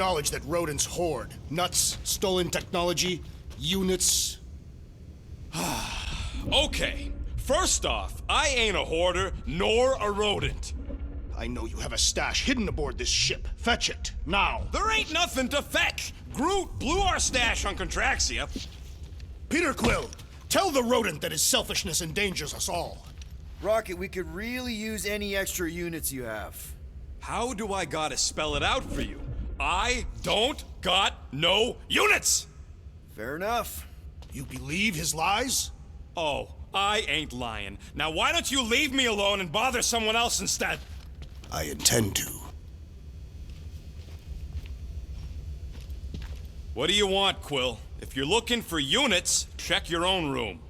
knowledge that rodents hoard. Nuts, stolen technology, units. Okay, first off, I ain't a hoarder nor a rodent. I know you have a stash hidden aboard this ship. Fetch it, now. There ain't nothing to fetch. Groot blew our stash on Contraxia. Peter Quill, tell the rodent that his selfishness endangers us all. Rocket, we could really use any extra units you have. How do I gotta spell it out for you? I don't got no units! Fair enough. You believe his lies? Oh, I ain't lying. Now why don't you leave me alone and bother someone else instead? I intend to. What do you want, Quill? If you're looking for units, check your own room.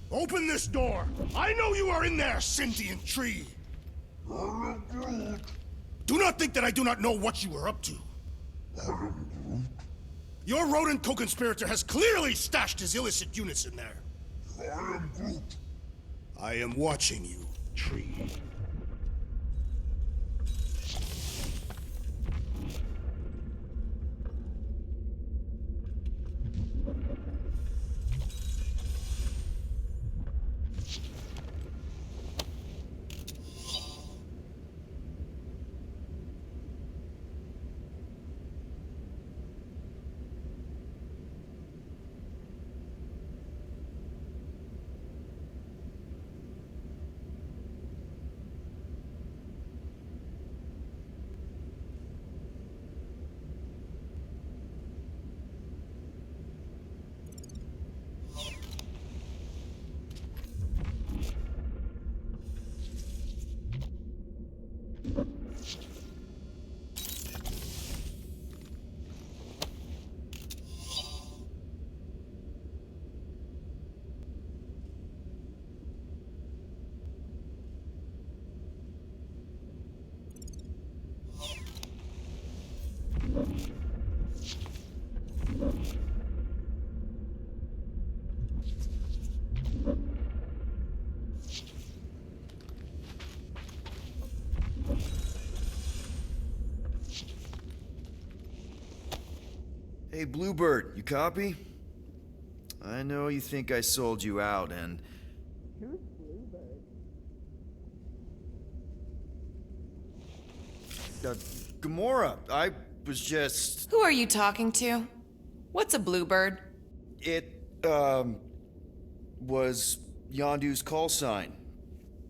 Open this door! I know you are in there, sentient tree! Do not think that I do not know what you are up to. Your rodent co-conspirator has clearly stashed his illicit units in there. I am watching you, tree. Hey, Bluebird, you copy? I know you think I sold you out, and... Who's Bluebird? Gamora, I was just... Who are you talking to? What's a Bluebird? It, was Yondu's call sign.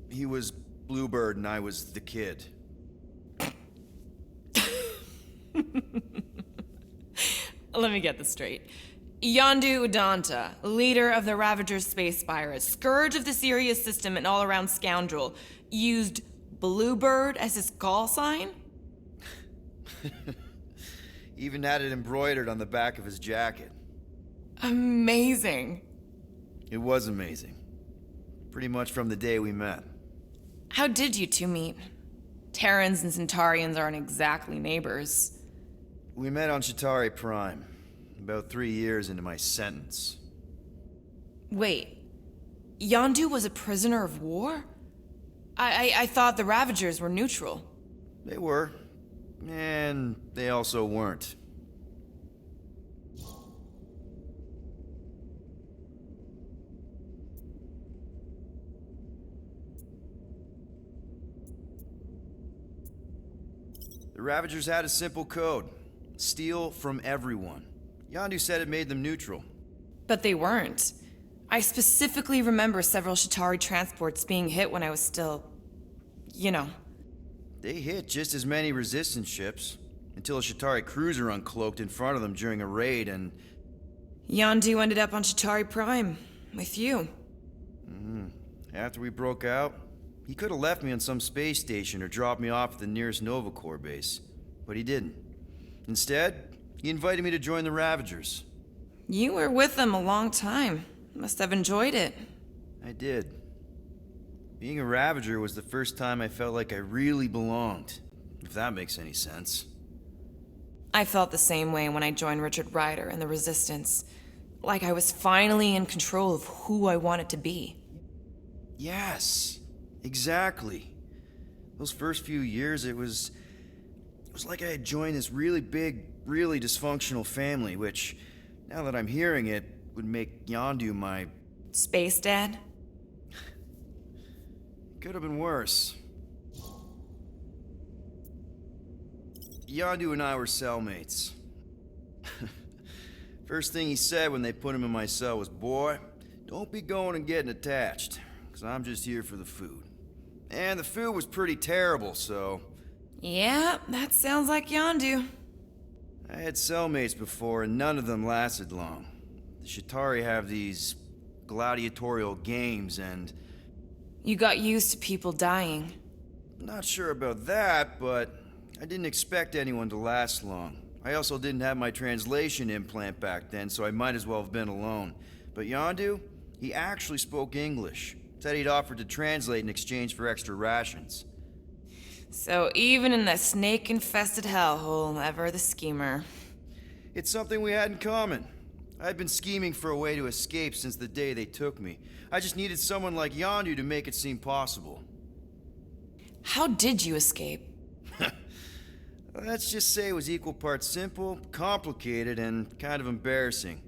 He was Bluebird and I was the kid. Let me get this straight. Yondu Udanta, leader of the Ravagers space virus, scourge of the Sirius system and all-around scoundrel, used Bluebird as his call sign? Even had it embroidered on the back of his jacket. Amazing. It was amazing. Pretty much from the day we met. How did you two meet? Terrans and Centaurians aren't exactly neighbors. We met on Chitauri Prime, about 3 years into my sentence. Wait, Yondu was a prisoner of war? I thought the Ravagers were neutral. They were, and they also weren't. The Ravagers had a simple code. Steal from everyone. Yondu said it made them neutral. But they weren't. I specifically remember several Chitauri transports being hit when I was still... you know. They hit just as many resistance ships, until a Chitauri cruiser uncloaked in front of them during a raid and... Yondu ended up on Chitauri Prime, with you. After we broke out, he could have left me on some space station or dropped me off at the nearest Nova Corps base. But he didn't. Instead, he invited me to join the Ravagers. You were with them a long time. Must have enjoyed it. I did. Being a Ravager was the first time I felt like I really belonged, if that makes any sense. I felt the same way when I joined Richard Ryder and the Resistance. Like I was finally in control of who I wanted to be. Yes, exactly. Those first few years, it was like I had joined this really big, really dysfunctional family, which, now that I'm hearing it, would make Yondu my... Space Dad? Could have been worse. Yondu and I were cellmates. First thing he said when they put him in my cell was, "Boy, don't be going and getting attached, because I'm just here for the food." And the food was pretty terrible, so... Yeah, that sounds like Yondu. I had cellmates before, and none of them lasted long. The Shatari have these gladiatorial games, and... You got used to people dying. Not sure about that, but I didn't expect anyone to last long. I also didn't have my translation implant back then, so I might as well have been alone. But Yondu, he actually spoke English. Said he'd offered to translate in exchange for extra rations. So even in that snake-infested hellhole, ever the schemer. It's something we had in common. I'd been scheming for a way to escape since the day they took me. I just needed someone like Yondu to make it seem possible. How did you escape? Let's just say it was equal parts simple, complicated, and kind of embarrassing.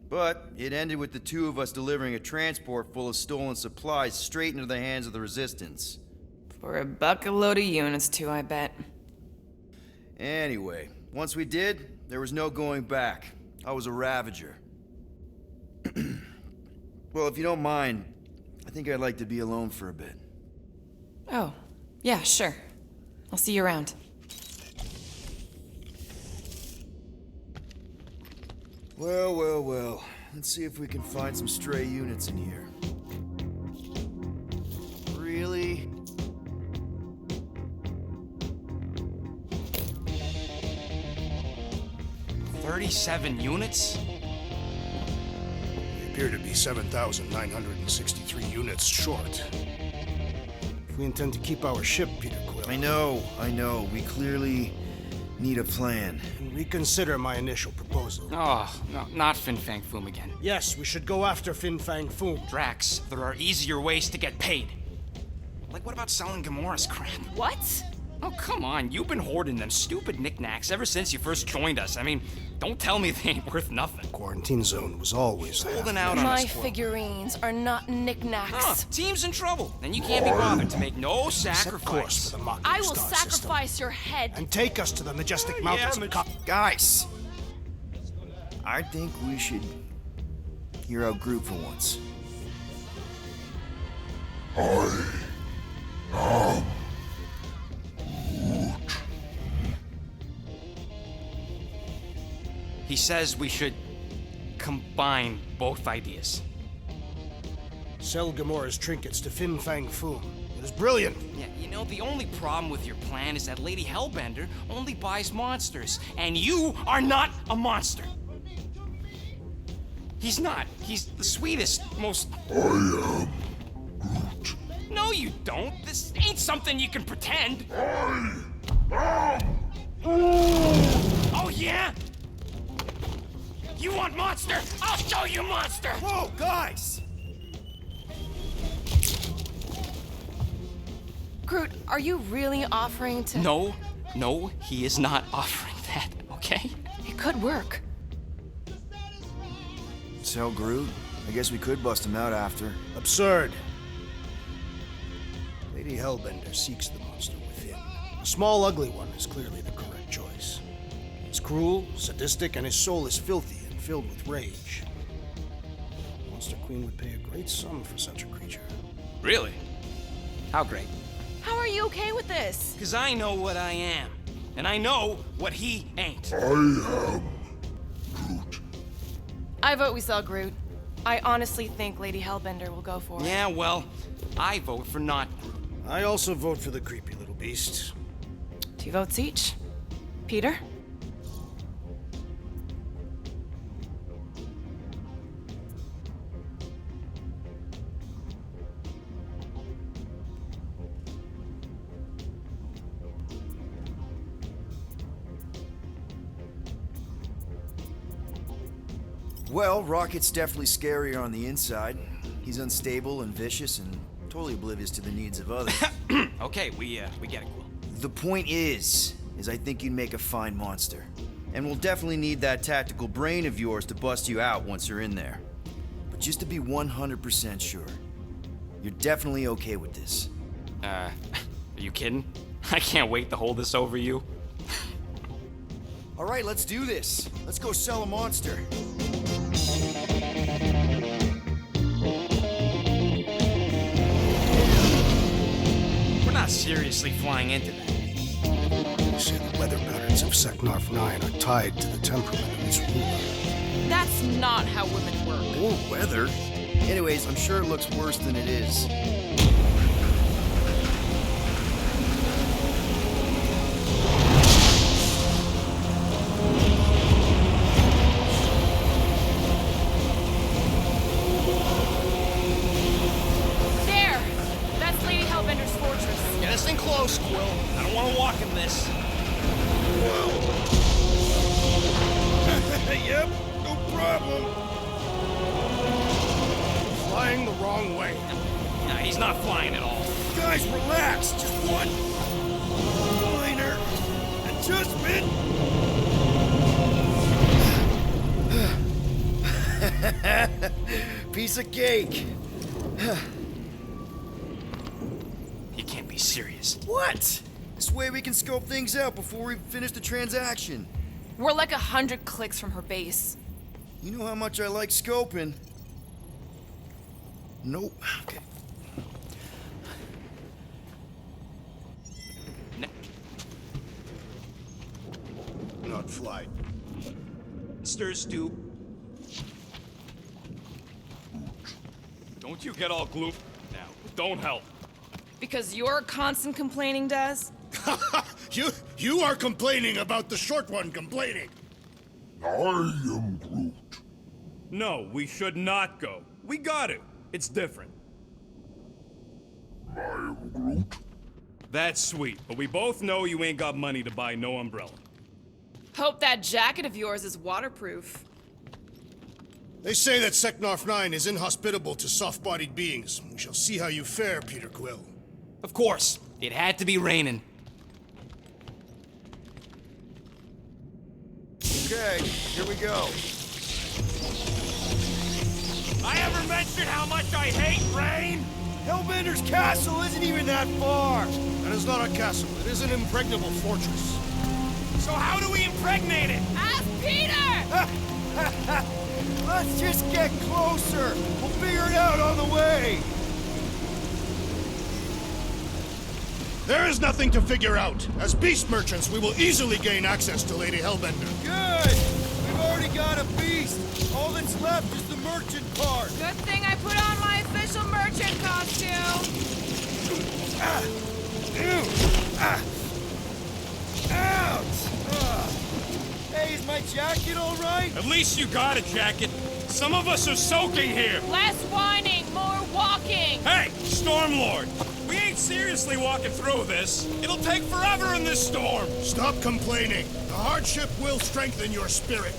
But it ended with the two of us delivering a transport full of stolen supplies straight into the hands of the Resistance. For a bucket load of units, too, I bet. Anyway, once we did, there was no going back. I was a Ravager. Well, if you don't mind, I think I'd like to be alone for a bit. Oh, yeah, sure. I'll see you around. Well, well, well. Let's see if we can find some stray units in here. Really? "37 units? We appear to be 7,963 units short. If we intend to keep our ship, Peter Quill, I know. We clearly need a plan. and reconsider my initial proposal. Oh, no, not Fin Fang Foom again. Yes, we should go after Fin Fang Foom. Drax, there are easier ways to get paid. Like, what about selling Gamora's crap? What? Oh, come on, you've been hoarding them stupid knickknacks ever since you first joined us. I mean, don't tell me they ain't worth nothing. Quarantine zone was always Holding out on My us. figurines are not knickknacks. Huh, team's in trouble, and you can't be bothered to make no Set course sacrifice. for the Mocking I will Star sacrifice system your head. and take us to the majestic mountains of Cop. Guys! I think we should hear out Groot for once. He says we should combine both ideas. Sell Gamora's trinkets to Fin Fang Foom. It is brilliant. Yeah, you know, the only problem with your plan is that Lady Hellbender only buys monsters, and you are not a monster. He's not. He's the sweetest, most... I am Groot. No, you don't. This ain't something you can pretend. Oh, yeah? You want monster? I'll show you monster! Whoa, guys! Groot, are you really offering to... No, he is not offering that, okay? It could work. Sell Groot? I guess we could bust him out after. Absurd. Lady Hellbender seeks the monster within. The small, ugly one is clearly the correct choice. It's cruel, sadistic, and his soul is filthy and filled with rage. The Monster Queen would pay a great sum for such a creature. Really? How great? How are you okay with this? Because I know what I am. And I know what he ain't. I vote we sell Groot. I honestly think Lady Hellbender will go for it. Yeah, well, I vote for not Groot. I also vote for the creepy little beast. 2 votes each. Peter? Well, Rocket's definitely scarier on the inside. He's unstable and vicious and totally oblivious to the needs of others. Okay, we get it, Quill. The point is I think you'd make a fine monster. And we'll definitely need that tactical brain of yours to bust you out once you're in there. But just to be 100% sure, you're definitely okay with this. Are you kidding? I can't wait to hold this over you. All right, let's do this. Let's go sell a monster. We're not seriously flying into that. They say the weather patterns of Seknarf 9 are tied to the temperament of its ruler. That's not how women work. Or weather. Anyways, I'm sure it looks worse than it is. There! That's Lady Hellbender's fortress. Get us in close, Quill. I don't want to walk in this. Yep, no problem. Flying the wrong way. Nah, he's not flying at all. Guys, relax. Just one minor adjustment. Piece of cake. You can't be serious. What? This way we can scope things out before we finish the transaction. We're like 100 clicks from her base. You know how much I like scoping. Nope. Okay. Not flight. Stir stew. Don't you get all gloop now. Don't help. Because your constant complaining does? You are complaining about the short one complaining. I am Groot. No, we should not go. We got it. It's different. I am Groot. That's sweet, but we both know you ain't got money to buy no umbrella. Hope that jacket of yours is waterproof. They say that Seknarf 9 is inhospitable to soft-bodied beings. We shall see how you fare, Peter Quill. Of course. It had to be raining. Okay, here we go. I ever mentioned how much I hate rain? Hellbender's castle isn't even that far. That is not a castle. It is an impregnable fortress. So how do we impregnate it? Ask Peter! Let's just get closer. We'll figure it out on the way. There is nothing to figure out. As beast merchants, we will easily gain access to Lady Hellbender. Good. We've already got a beast. All that's left is the merchant part. Good thing I put on my official merchant costume. Ouch! Hey, is my jacket all right? At least you got a jacket. Some of us are soaking here. Less whining, more walking. Hey, Stormlord! We ain't seriously walking through this. It'll take forever in this storm. Stop complaining. The hardship will strengthen your spirit.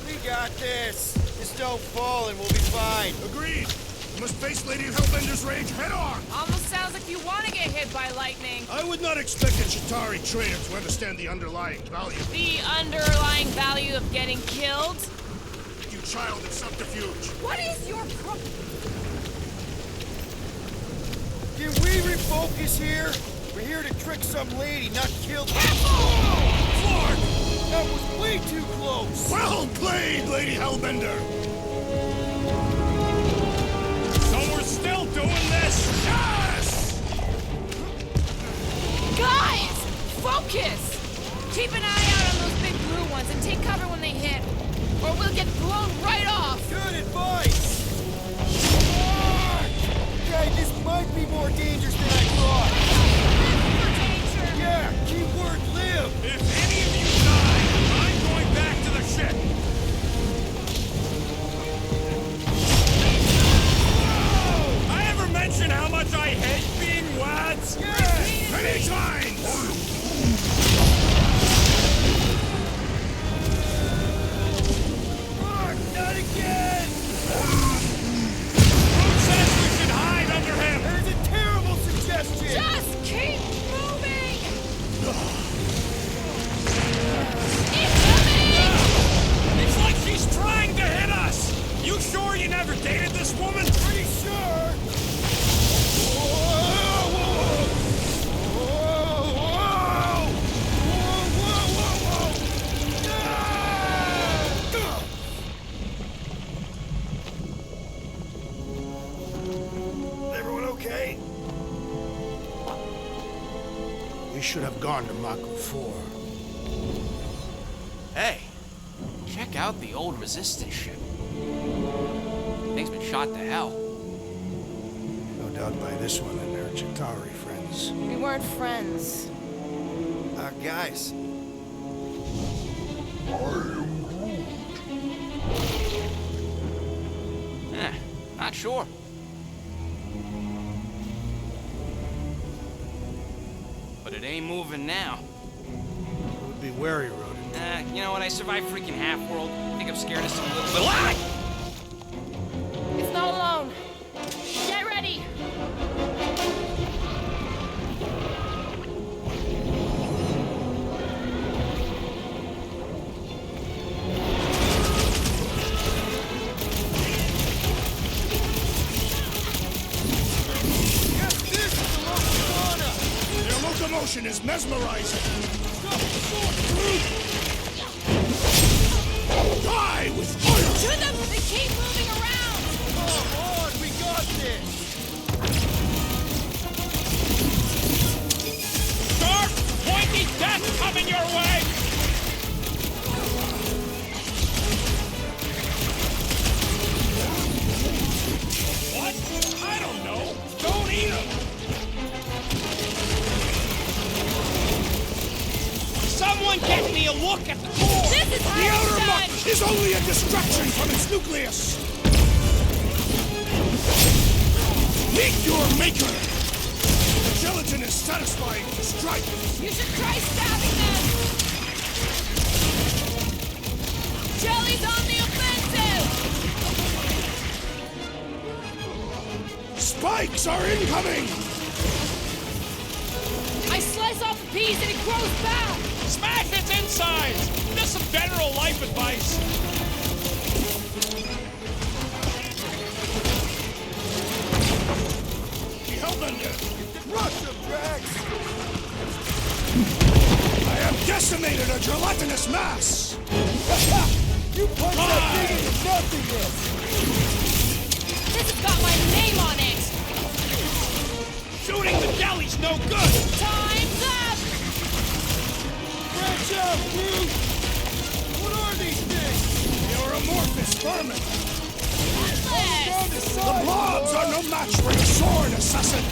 We got this. Just don't fall and we'll be fine. Agreed. You must face Lady Hellbender's rage head on. Almost sounds like you want to get hit by lightning. I would not expect a Chitauri trader to understand the underlying value. The underlying value of getting killed? You child of subterfuge. What is your problem? Can we refocus here? We're here to trick some lady, not kill. Flark! That was way too close. Well played, Lady Hellbender. So we're still doing this? Yes! Guys! Focus! Keep an eye out on those big blue ones and take cover when they hit. Or we'll get blown right off! Good advice. Okay, this might be more dangerous than I thought. Danger! Yeah, keyword live. If any of you die, I'm going back to the ship. I ever mention how much I hate being wads? Yes! Many times! Not again! Who says we should hide under him? There's a should have gone to Mako 4. Hey, check out the old Resistance ship. Thing's been shot to hell. No doubt by this one and their Chitauri friends. We weren't friends. Guys. Not sure. But it ain't moving now. Would be wary, Rodent. You know what? I survived freaking Half-World. I think I'm scared of some little bit. Ah! It's not alone. Get ready! Their locomotion is mesmerizing. Die with fire! Shoot them! They keep moving around! Come on, we got this! Dark, pointy death coming your way! What? I don't know. Don't eat them! Someone get me a look at the core! This is how The outer it's muck done! is only a distraction from its nucleus! Meet your maker! The gelatin is satisfying to strike. You should try stabbing them! Jelly's on the offensive! Spikes are incoming! I slice off a piece and it grows back! Smash its insides! Just some general life advice. The Hellbender! Rush them, Drax! I have decimated a gelatinous mass! You punch that thing into nothingness! This has got my name on it! Shooting the jelly's no good! Time's up! Branch out, Groot! What are these things? They are amorphous vermin! Useless! The blobs are no match for your sword, assassin!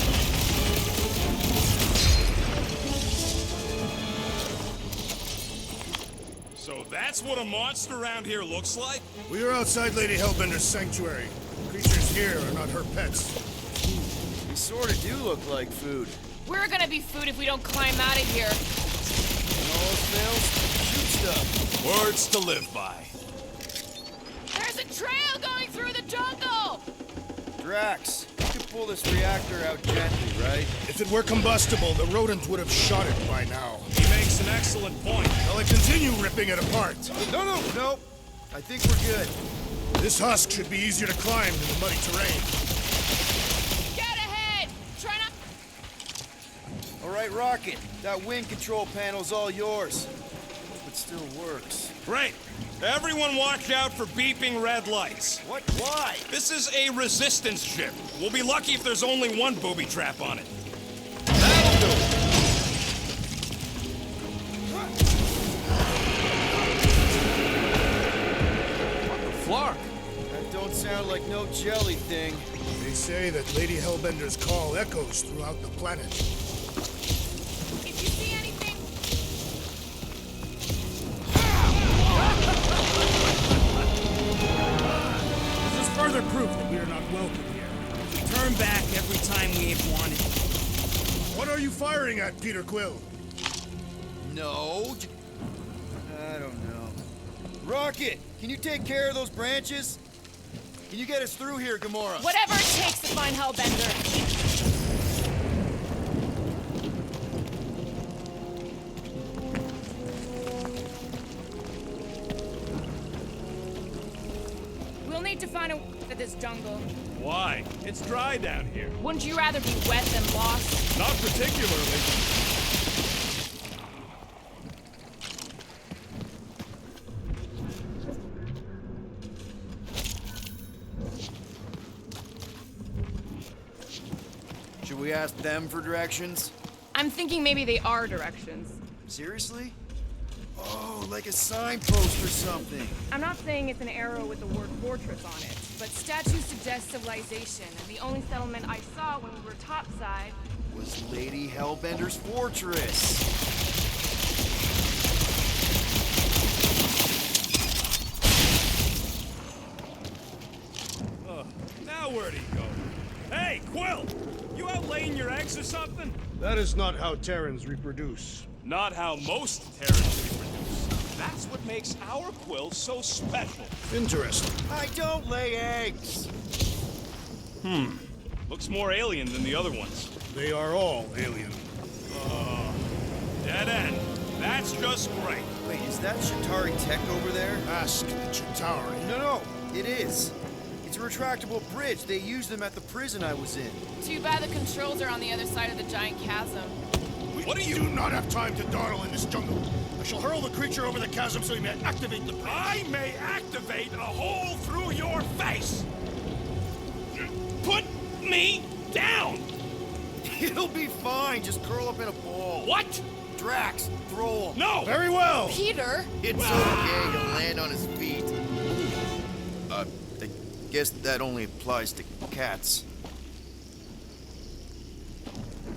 So that's what a monster around here looks like? We are outside Lady Hellbender's sanctuary. Creatures here are not her pets. They sort of do look like food. We're gonna be food if we don't climb out of here. When all else fails, shoot stuff. Words to live by. There's a trail going through the jungle! Drax, you could pull this reactor out gently, right? If it were combustible, the rodent would have shot it by now. He makes an excellent point. Shall I continue ripping it apart? No. I think we're good. This husk should be easier to climb than the muddy terrain. Get ahead! Try not... All right, Rocket. That wind control panel's all yours. Hope it still works. Great. Everyone watch out for beeping red lights. What? Why? This is a resistance ship. We'll be lucky if there's only one booby trap on it. That'll do. What the flark? That don't sound like no jelly thing. They say that Lady Hellbender's call echoes throughout the planet. If you see anything... This is further proof that we are not welcome here. We turn back every time we ain't wanted. What are you firing at, Peter Quill? No. I don't know. Rocket, can you take care of those branches? Can you get us through here, Gamora? Whatever it takes to find Hellbender. We'll need to find a way to this jungle. Why? It's dry down here. Wouldn't you rather be wet than lost? Not particularly. Should we ask them for directions? I'm thinking maybe they are directions. Seriously? Oh, like a signpost or something. I'm not saying it's an arrow with the word fortress on it, but statues suggest civilization, and the only settlement I saw when we were topside Was Lady Hellbender's fortress. Now where'd he go? Hey, Quill! You out laying your eggs or something? That is not how Terrans reproduce. Not how most Terrans reproduce. That's what makes our quill so special. Interesting. I don't lay eggs. Looks more alien than the other ones. They are all alien. Dead end. That's just great. Wait, is that Shatari tech over there? Ask the Chitauri. No, it is. It's a retractable bridge. They used them at the prison I was in. Too bad the controls are on the other side of the giant chasm. What are you? do not have time to dawdle in this jungle. I shall hurl the creature over the chasm so he may activate the bridge. I may activate a hole through your face. Put me down. It'll be fine. Just curl up in a ball. What? Drax, throw him. No. Very well. Peter? It's okay. He'll land on his feet. I guess that only applies to cats.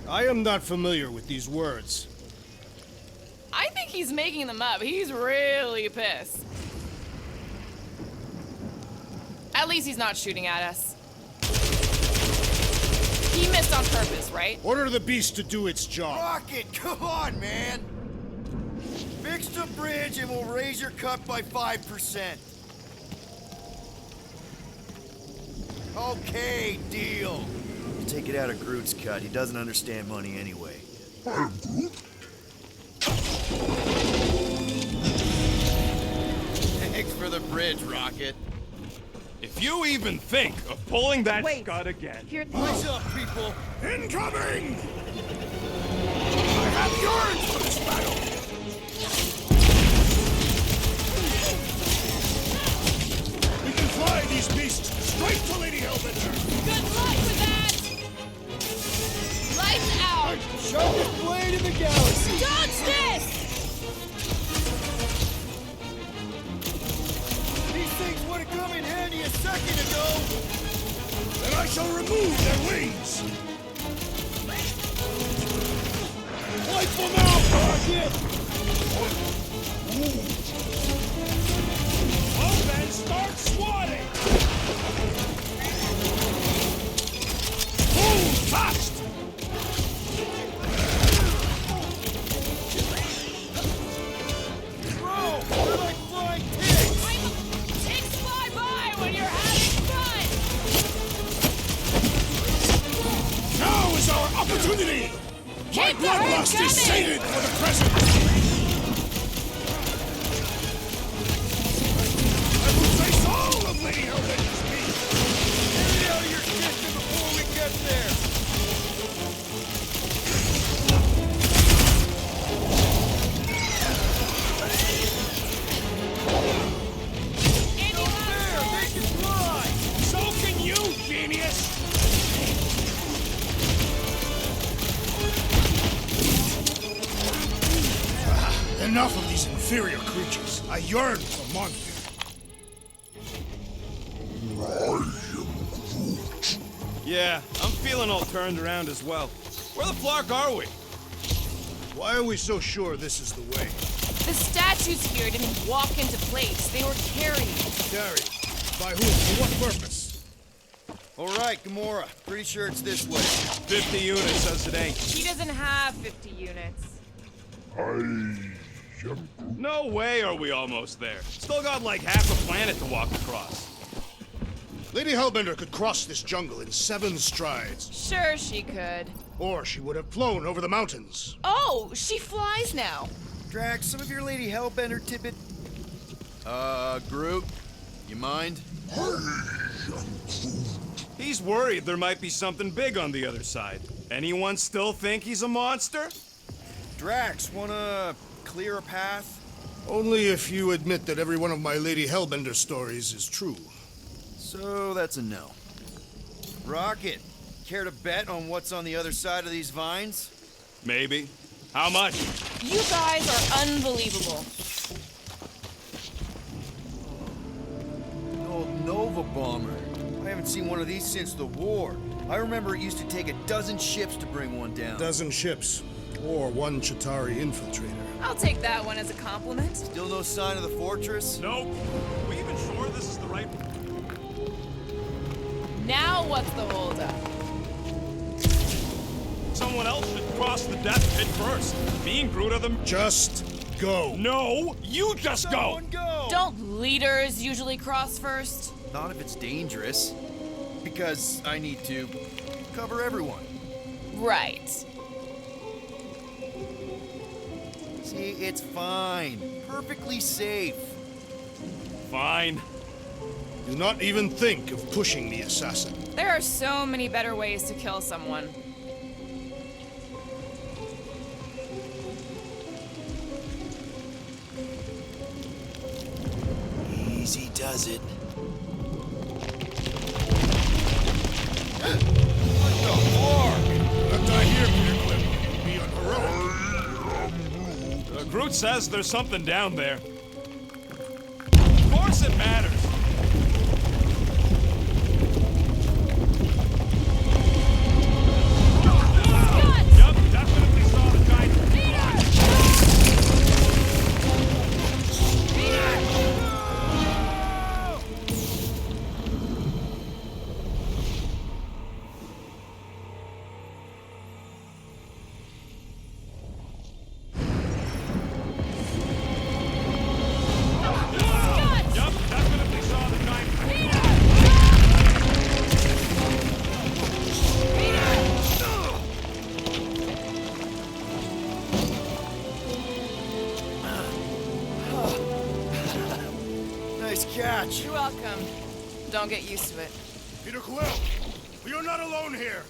I am not familiar with these words. I think he's making them up. He's really pissed. At least he's not shooting at us. He missed on purpose, right? Order the beast to do its job. Rocket, come on, man. Fix the bridge and we'll raise your cut by 5%. Okay, deal. You take it out of Groot's cut. He doesn't understand money anyway. Thanks for the bridge, Rocket. If you even think of pulling that Wait. scud again. Here. What's up, people? Incoming! I have yearned for this battle! We can fly these beasts straight to Lady Hellbender! Good luck with that! Lights out! Sharpest blade in the galaxy! Dodge this! These things would have come in handy a second ago! Then I shall remove their wings! Wipe them out, Rocket! Well then, start swatting. Boom! Touched! Bro, they're like flying pigs! Pigs fly by when you're having fun! Now is our opportunity! My Keep the herd bloodlust is coming! sated for the present! I will trace all of Lady Hellbender's beast! Get it out of your system before we get there! Any There, they can fly! So can you, genius. Enough of these inferior creatures. I yearn for monsters. Yeah, I'm feeling all turned around as well. Where the flark are we? Why are we so sure this is the way? The statues here didn't walk into place. They were carried. Carried. By whom? For what purpose? All right, Gamora. Pretty sure it's this way. 50 units says it ain't. He doesn't have 50 units. No way are we almost there. Still got like half a planet to walk across. Lady Hellbender could cross this jungle in 7 strides. Sure she could. Or she would have flown over the mountains. Oh, she flies now. Drax, some of your Lady Hellbender tidbit. Groot, you mind? He's worried there might be something big on the other side. Anyone still think he's a monster? Drax, wanna clear a path? Only if you admit that every one of my Lady Hellbender stories is true. So that's a no. Rocket, care to bet on what's on the other side of these vines? Maybe. How much? You guys are unbelievable. An old Nova bomber. I haven't seen one of these since the war. I remember it used to take a dozen ships to bring one down. Dozen ships, or one Chitauri infiltrator. I'll take that one as a compliment. Still no sign of the fortress? Nope. Are we even sure this is the right... Now what's the holdup? Someone else should cross the death pit first. Me and Groot are them... Just go. No! You just go! Someone go! Don't leaders usually cross first? Not if it's dangerous. Because I need to cover everyone. Right. See, it's fine. Perfectly safe. Fine. Do not even think of pushing the assassin. There are so many better ways to kill someone. Easy does it. Let I hear, Peter Quill. Be unheroic. Groot says there's something down there. Of course it matters. Yup, definitely saw the giant. Yup, definitely saw the giant. Nice catch. You're welcome. Don't get used to it. Peter Quill, we are not alone here.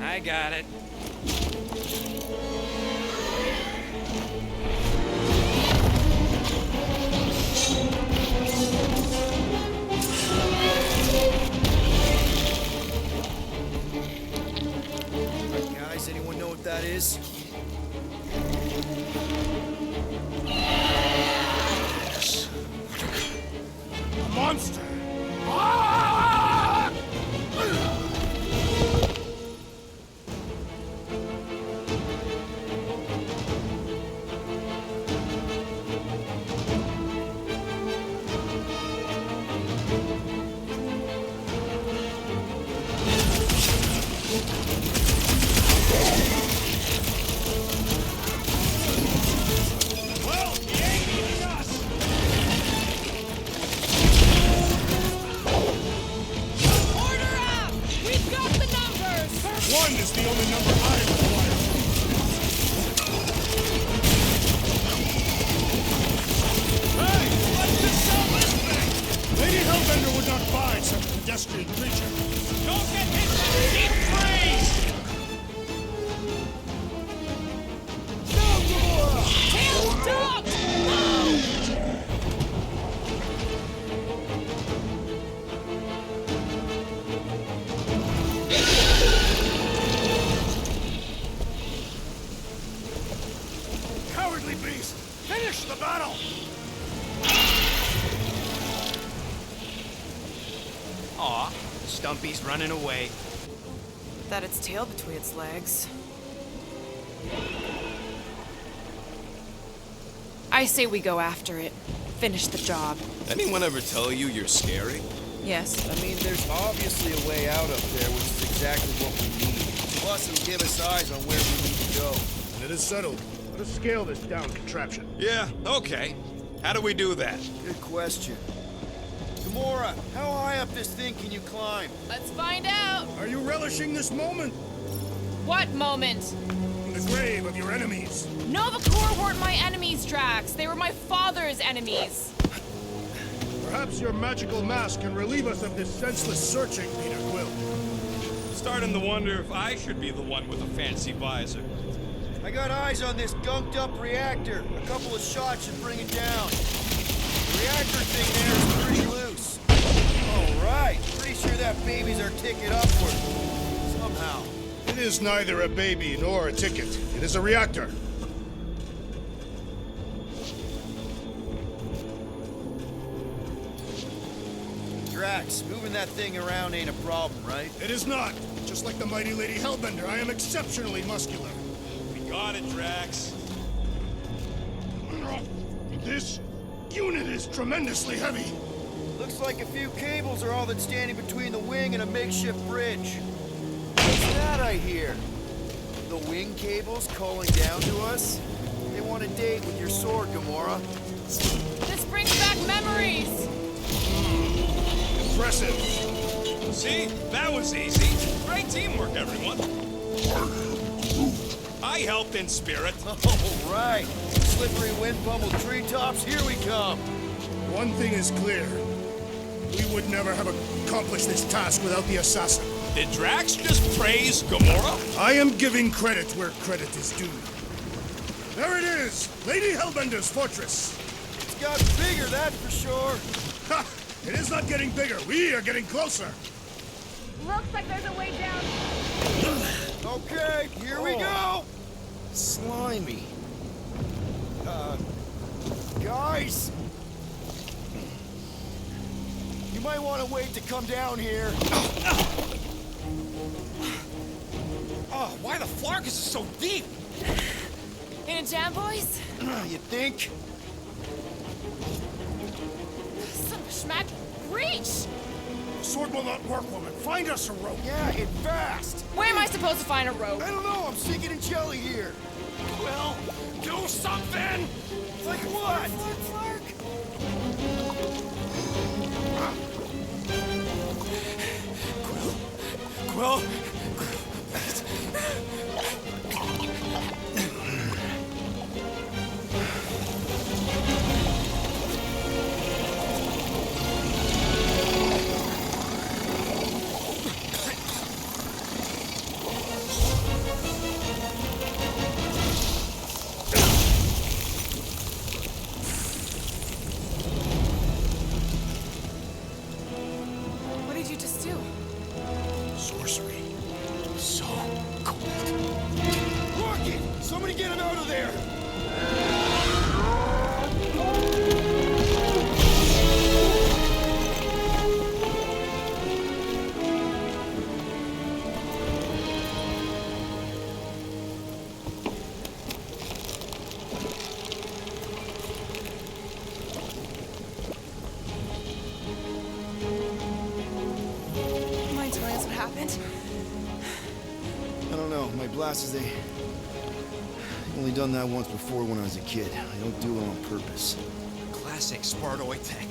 I got it. Guys, anyone know what that is? A monster. Well, he ain't eating us. Order up! We've got the numbers! One is the only number I require. Hey, let's just sell this thing. Lady Hellbender would not buy such a pedestrian creature. Don't get hit by the deep freeze. Tails dropped! No! Cowardly beast! Finish the battle! Aw, Stumpy's running away. That its tail between its legs. I say we go after it. Finish the job. Anyone ever tell you you're scary? Yes. I mean, there's obviously a way out up there, which is exactly what we need. Plus, it'll give us eyes on where we need to go. And it is settled. Let us scale this down contraption. Yeah, okay. How do we do that? Good question. Gamora, how high up this thing can you climb? Let's find out. Are you relishing this moment? What moment? In the grave of your enemies. Nova Corps weren't my enemies, Drax. They were my father's enemies. Perhaps your magical mask can relieve us of this senseless searching, Peter Quill. Starting to wonder if I should be the one with a fancy visor. I got eyes on this gunked up reactor. A couple of shots should bring it down. The reactor thing there is pretty loose. All right, pretty sure that baby's our ticket upward. somehow. It is neither a baby nor a ticket. It is a reactor. Drax, moving that thing around ain't a problem, right? It is not. Just like the mighty Lady Hellbender, I am exceptionally muscular. We got it, Drax. This unit is tremendously heavy. Looks like a few cables are all that's standing between the wing and a makeshift bridge. What's that I hear? The wing cables calling down to us? They want a date with your sword, Gamora. This brings back memories! Impressive. See? That was easy. Great teamwork, everyone. I helped in spirit. Oh, right. Slippery wind-pummeled treetops, here we come. One thing is clear. We would never have accomplished this task without the assassin. Did Drax just praise Gamora? I am giving credit where credit is due. There it is! Lady Hellbender's fortress! It's got bigger, that's for sure. Ha! It is not getting bigger. We are getting closer. Looks like there's a way down. Okay, here we go. Slimy. Guys? You might want to wait to come down here. Oh, why the Flarkus is so deep? In a jam, boys? You think? Some schmack. Reach! The sword will not work, woman. Find us a rope. Yeah, hit fast. Where am I supposed to find a rope? I don't know, I'm sinking in jelly here. Well, do something! Like what? Quill? What did you just do? Sorcery. So cold. Rocket! Somebody get him out of there! Mind telling us what happened? I don't know. My blasters, they... Only done that once before when I was a kid. I don't do it on purpose. Classic Spartoid tech.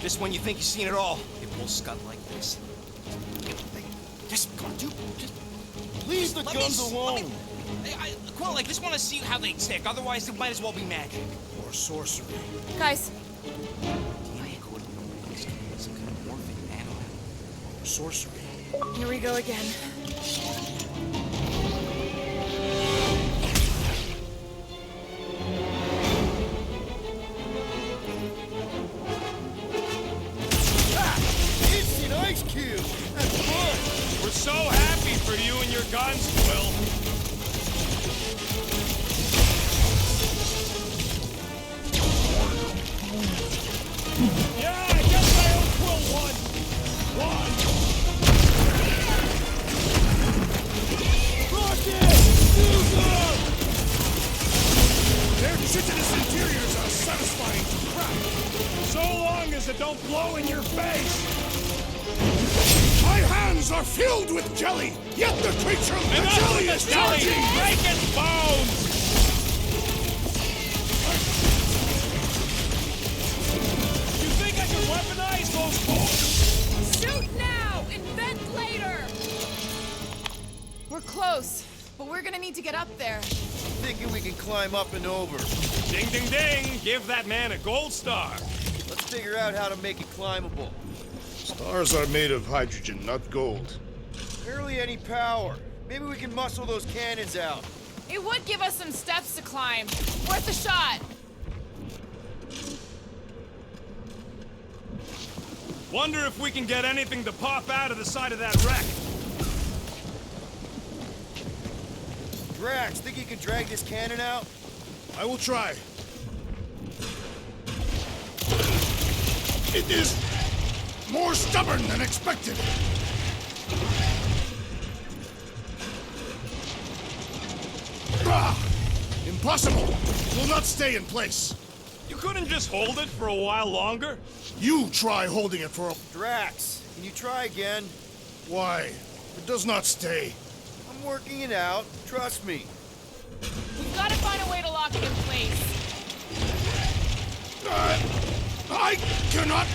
Just when you think you've seen it all, it will scud like this. Just, come on, dude. Just Leave the let guns me, alone! Quill, I just want to see how they tick. Otherwise, it might as well be magic. Or sorcery. Guys, DNA code. Some kind of morphing nano. Or sorcery. here we go again. Instant ice cube! That's fun! We're so happy for you and your guns, Quill. Yeah, I guess I owe Quill one. Their chitinous interiors are satisfying to crack. So long as it don't blow in your face. My hands are filled with jelly, yet the creature of the Enough jelly with is the jelly! charging! Break its bones! You think I can weaponize those bones? Shoot now! Invent later! We're close, but we're gonna need to get up there. Thinking we can climb up and over. Ding, ding, ding! Give that man a gold star. Let's figure out how to make it climbable. Stars are made of hydrogen, not gold. Barely any power. Maybe we can muscle those cannons out. It would give us some steps to climb. Worth a shot. Wonder if we can get anything to pop out of the side of that wreck. Drax, think you can drag this cannon out? I will try. It is more stubborn than expected. Ah! Impossible! It will not stay in place. You couldn't just hold it for a while longer? You try holding it for a... Drax, can you try again? Why? It does not stay. I'm working it out. Trust me. We've got to find a way to lock it in place. I cannot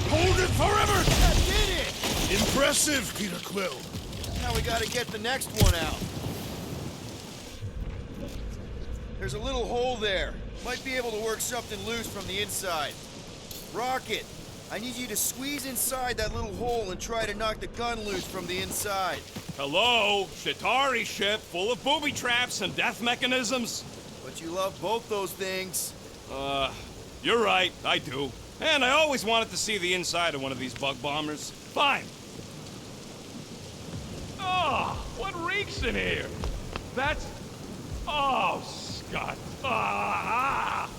hold it forever! I did it! Impressive, Peter Quill. Now we gotta get the next one out. There's a little hole there. Might be able to work something loose from the inside. Rocket, I need you to squeeze inside that little hole and try to knock the gun loose from the inside. Hello? Chitauri ship full of booby traps and death mechanisms? But you love both those things. You're right, I do. And I always wanted to see the inside of one of these bug bombers. Fine. Oh, what reeks in here? That's... Oh, Scott. Ah!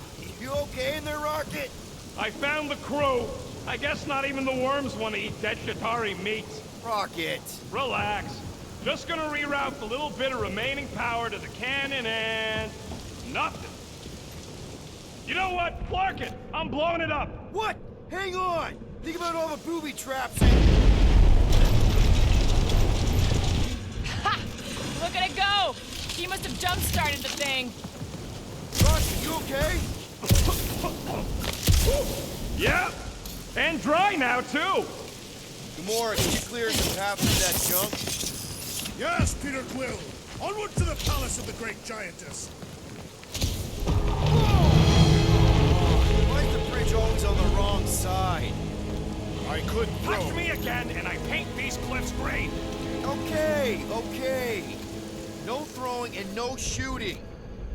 You okay in there, Rocket? I found the crew. I guess not even the worms want to eat dead Chitauri meat. Rocket. Relax. Just gonna reroute the little bit of remaining power to the cannon and... nothing. You know what? Clark it! I'm blowing it up! What? Hang on! Think about all the booby traps and... Ha! Look at it go! He must have jump-started the thing. Rocket, you okay? Yeah! And dry now, too! Gamora, can you clear some path through that junk? Yes, Peter Quill. Onward to the palace of the great giantess. Why is the bridge always on the wrong side? I could throw. Touch me again, and I paint these cliffs green! Okay, okay. No throwing and no shooting.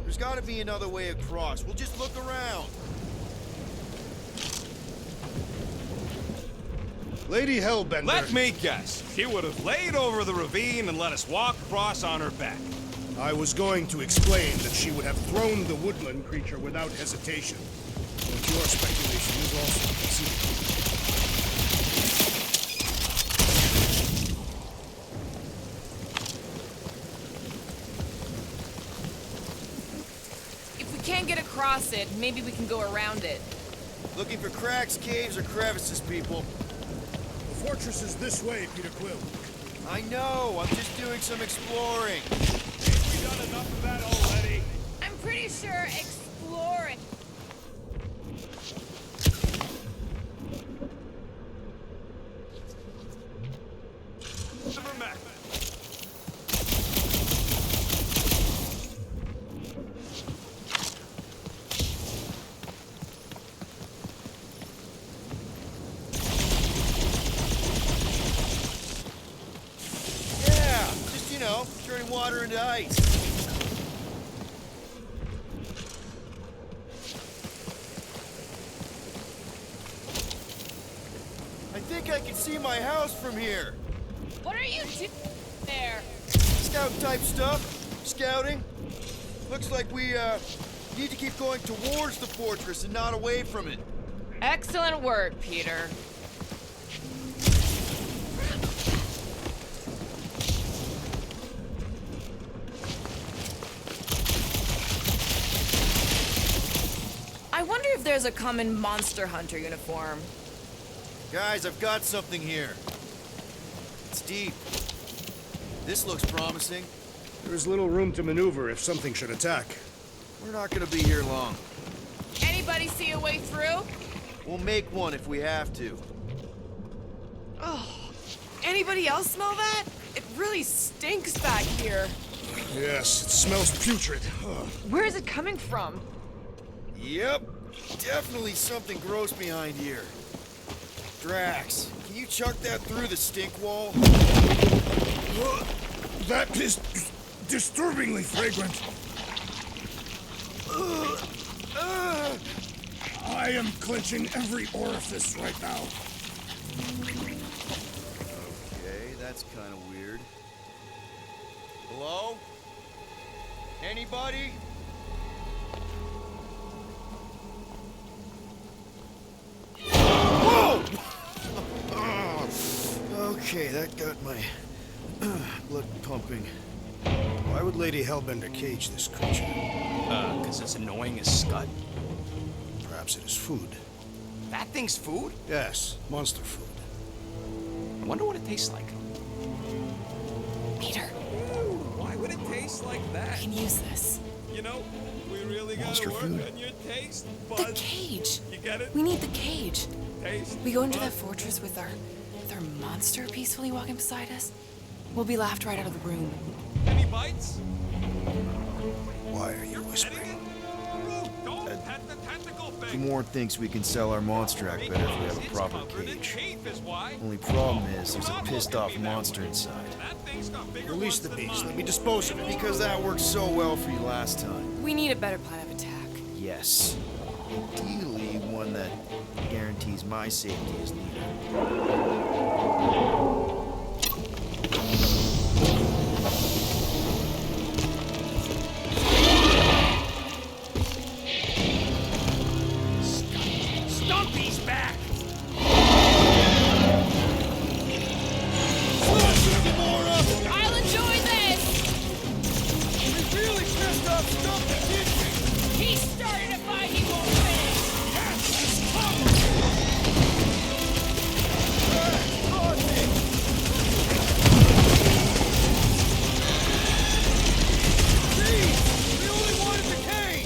There's gotta be another way across. We'll just look around. Lady Hellbender. Let me guess. She would have laid over the ravine and let us walk across on her back. I was going to explain that she would have thrown the woodland creature without hesitation. But your speculation is also conceivable. If we can't get across it, maybe we can go around it. Looking for cracks, caves, or crevices, people. The fortress is this way, Peter Quill. I know. I'm just doing some exploring. Ain't we done enough of that already? I'm pretty sure exploring. Never met. Yeah, just, turning water into ice. I think I can see my house from here. What are you doing there? Scout-type stuff. Scouting. Looks like we, need to keep going towards the fortress and not away from it. Excellent work, Peter. I wonder if there's a common monster hunter uniform. Guys, I've got something here. It's deep. This looks promising. There's little room to maneuver if something should attack. We're not gonna be here long. Anybody see a way through? We'll make one if we have to. Oh, anybody else smell that? It really stinks back here. Yes, it smells putrid. Where is it coming from? Yep. Definitely something gross behind here. Drax, can you chuck that through the stink wall? That is disturbingly fragrant. I am clenching every orifice right now. Okay, that's kind of weird. Hello? Anybody? Whoa! Okay, that got my blood pumping. Why would Lady Hellbender cage this creature? Because it's annoying as scud. Perhaps it is food. That thing's food? Yes, monster food. I wonder what it tastes like. Peter, Why would it taste like that? we can use this. You know, we really gotta Monster work food. on your taste The buds. cage. You get it? We need the cage. Taste We go into that buds. fortress with our monster peacefully walking beside us. We'll be laughed right out of the room. Any bites? Why are you whispering? Anything? Root, don't pet the tentacle The thing. Morn thinks we can sell our monster act better if we have a It's proper covered in cage. teeth is why. Only problem is there's You're a not pissed looking off at me that monster way. inside. That thing's got bigger Release ones the than beast. mine. Let me dispose of it. Because that worked so well for you last time. We need a better plan of attack. Yes. Ideally, one that guarantees my safety as leader. Stumpy's back! I'll enjoy this! We really pissed off Stumpy, didn't we? He started a fight he won't finish! We only wanted the cage!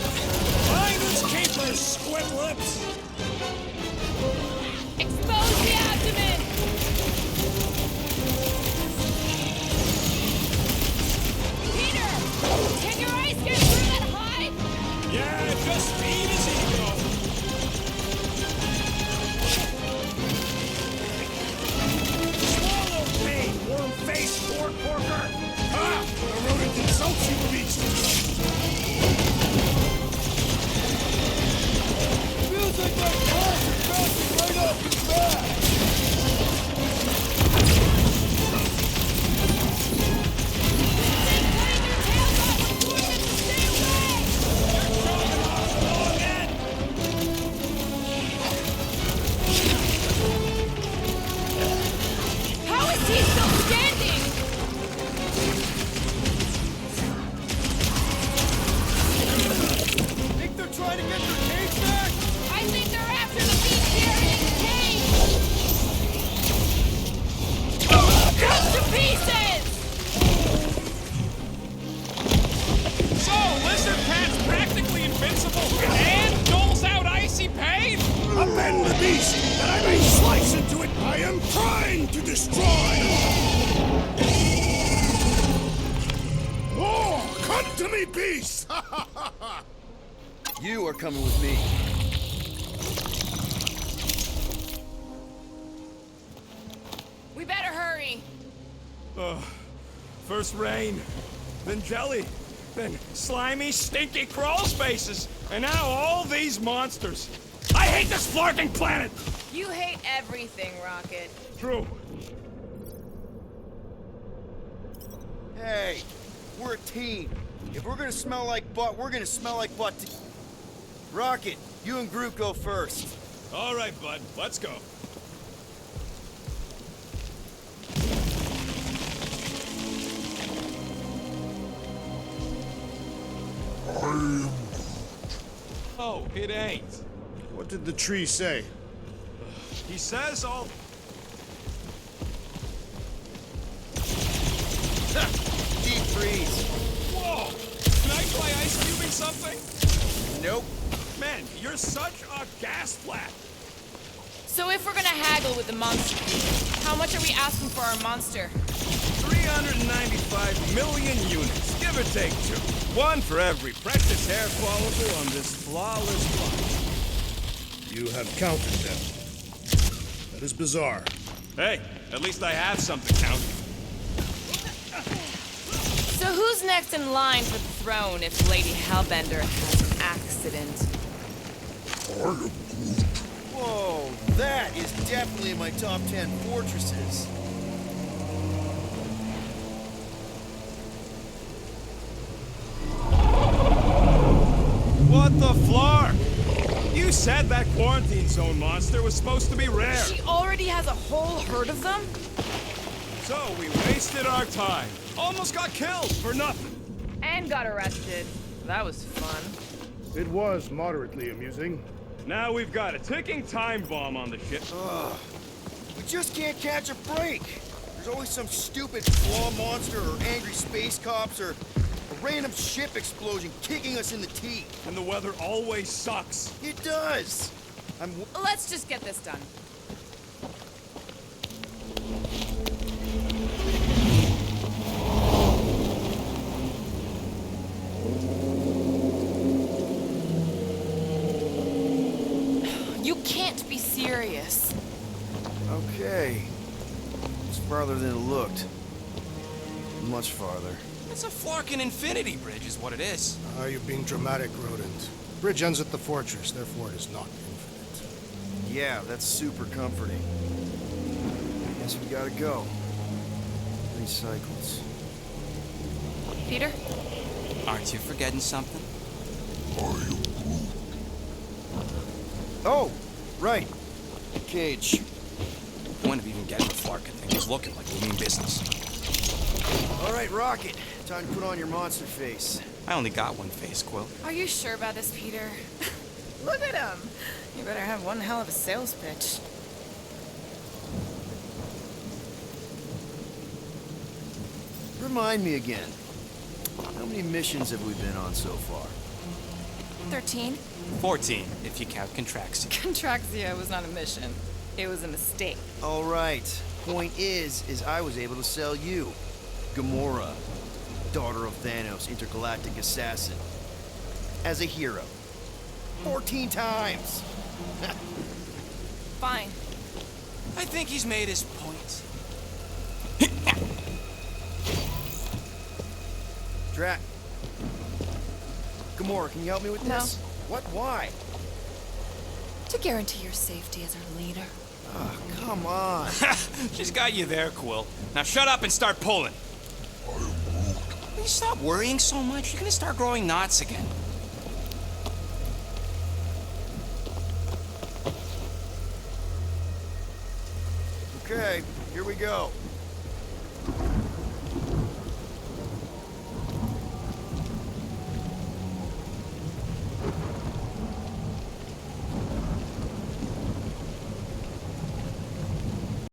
Finders keepers, squid lips! Expose the abdomen! Peter! Can your eyes get through that hide? Yeah, just feed his ego. Swallow pain, worm-faced pork porker! Ah! The rodent insults you, beast! Feels like my balls are bouncing right off his back! Cutting your tails off would force them to stay away! How is he still standing? Think they're trying to get their cage back? I think they're after the beast carrying cage! Cut to pieces! So, Lizard Cat's practically invincible and doles out icy pain? Upend the beast, that I may slice into it! I am trying to destroy! More! Come to me, beast! You are coming with me. We better hurry. First rain, then jelly, then slimy, stinky crawl spaces, and now all these monsters. I hate this flarking planet! You hate everything, Rocket. True. Hey, we're a team. If we're gonna smell like butt, we're gonna smell like butt. Rocket, you and Groot go first. All right, bud, let's go. Oh, it ain't. What did the tree say? He says all... Deep freeze. Whoa! Can I try ice cubing something? Nope. Man, you're such a gas flat. So if we're gonna haggle with the monster, how much are we asking for our monster? 395 million units, give or take 2. One for every precious hair follicle on this flawless body. You have counted them. That is bizarre. Hey, at least I have something counting. So who's next in line for the throne if Lady Hellbender has an accident? Whoa, that is definitely in my top 10 fortresses. What the flark? You said that quarantine zone monster was supposed to be rare. She already has a whole herd of them? So we wasted our time. Almost got killed for nothing. And got arrested. That was fun. It was moderately amusing. Now we've got a ticking time bomb on the ship. We just can't catch a break. There's always some stupid claw monster or angry space cops or a random ship explosion kicking us in the teeth. And the weather always sucks. It does. Let's just get this done. You can't be serious. Okay. It's farther than it looked. Much farther. It's a flarkin' infinity bridge is what it is. Are you being dramatic, Rodent? Bridge ends at the fortress, therefore it is not infinite. Yeah, that's super comforting. Guess we gotta go. 3 cycles. Peter? Aren't you forgetting something? Oh, right. Cage. Point of even getting the flarkin' thing was looking like we mean business. All right, Rocket. Time to put on your monster face. I only got one face, Quill. Are you sure about this, Peter? Look at him. You better have one hell of a sales pitch. Remind me again. How many missions have we been on so far? 13. 14, if you count Contraxia. Contraxia was not a mission. It was a mistake. All right. Point is I was able to sell you. Gamora, daughter of Thanos, intergalactic assassin. As a hero. 14 times! Fine. I think he's made his point. Drac. Gamora, can you help me with No. this? What? Why? To guarantee your safety as our leader. Oh, come on. She's got you there, Quill. Now shut up and start pulling. Will you stop worrying so much? You're gonna start growing knots again. Okay, here we go.